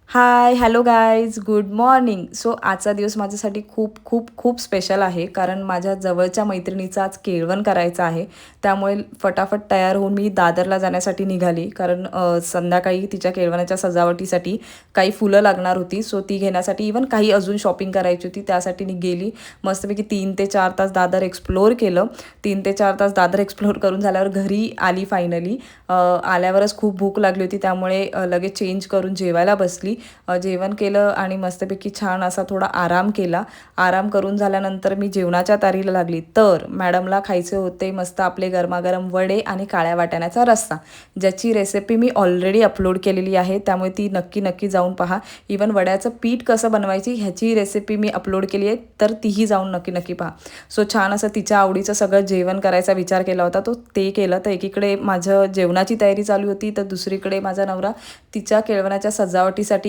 Hi hello guys good morning. So आजचा दिवस माझ्यासाठी खूप खूप खूप स्पेशल आहे, कारण माझ्या जवळच्या मैत्रिणीचं आज केळवण करायचं आहे. त्यामुळे फटाफट तयार होऊन मी दादरला जाण्यासाठी निघाली, कारण संध्याकाळी तिच्या केळवणाच्या सजावटीसाठी काही फुलं लागणार होती. सो ती घेण्यासाठी इवन काही अजून शॉपिंग करायची होती, त्यासाठी मी गेली. मस्तपैकी 3 ते 4 तास दादर एक्सप्लोअर केलं. 3 ते 4 तास दादर एक्सप्लोअर करून झाल्यावर घरी आली फायनली. आल्यावरच खूप भूक लागली होती, त्यामुळे लगेच चेंज करून जेवायला बसली. जेवण केलं आणि मस्तपैकी छान असा थोडा आराम केला. आराम करून झाल्यानंतर मी जेवणाच्या तयारीला लागली. तर मॅडमला खायचे होते मस्त आपले गरमागरम वडे आणि काळ्या वाटाण्याचा रस्सा, ज्याची रेसिपी मी ऑलरेडी अपलोड केलेली आहे, त्यामुळे ती नक्की नक्की जाऊन पहा. इवन वड्याचं पीठ कसं बनवायची ह्याची रेसिपी मी अपलोड केली आहे, तर तीही जाऊन नक्की नक्की पहा. सो छान असं तिच्या आवडीचं सगळं जेवण करायचा विचार केला होता, तो ते केलं. तर एकीकडे माझं जेवणाची तयारी चालू होती, तर दुसरीकडे माझा नवरा तिच्या केळवणाच्या सजावटीसाठी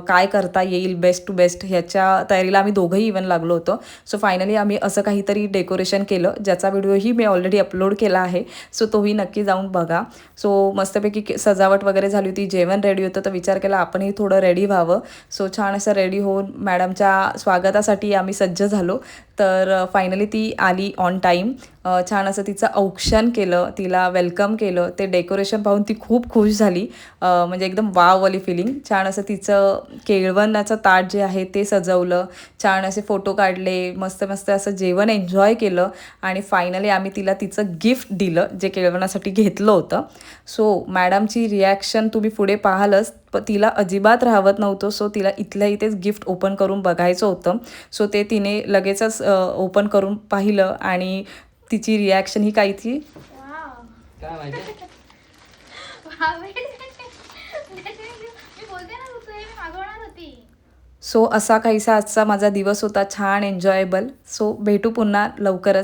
काय करता येईल बेस्ट टू बेस्ट ह्याच्या तयारीला आम्ही दोघंही इवन लागलो होतो. सो फायनली आम्ही असं काहीतरी डेकोरेशन केलं, ज्याचा व्हिडिओही मी ऑलरेडी अपलोड केला आहे. सो तोही नक्की जाऊन बघा. सो मस्तपैकी सजावट वगैरे झाली होती, जेवण रेडी होतं, तर विचार केला आपणही थोडं रेडी व्हावं. सो छान असं रेडी होऊन मॅडमच्या स्वागतासाठी आम्ही सज्ज झालो. तर फायनली ती आली ऑन टाईम. छान असं तिचं औक्षण केलं, तिला वेलकम केलं. ते डेकोरेशन पाहून ती खूप खुश झाली. म्हणजे एकदम वाववाली फिलिंग. छान असं तिचं केळवणाचं ताट जे आहे ते सजवलं, छान असे फोटो काढले, मस्त मस्त असं जेवण एन्जॉय केलं. आणि फायनली आम्ही तिला तिचं गिफ्ट दिलं, जे केळवणासाठी घेतलं होतं. सो मॅडमची रिॲक्शन तुम्ही पुढे पाहालच, पण तिला अजिबात राहवत नव्हतं. सो तिला इथल्या इथेच गिफ्ट ओपन करून बघायचं होतं. सो ते तिने लगेचच ओपन करून पाहिलं आणि तिची रिॲक्शन ही काय ती काय माहिती सो असा काहीसा आजचा माझा दिवस होता, छान एन्जॉयबल. सो भेटू पुन्हा लवकरच.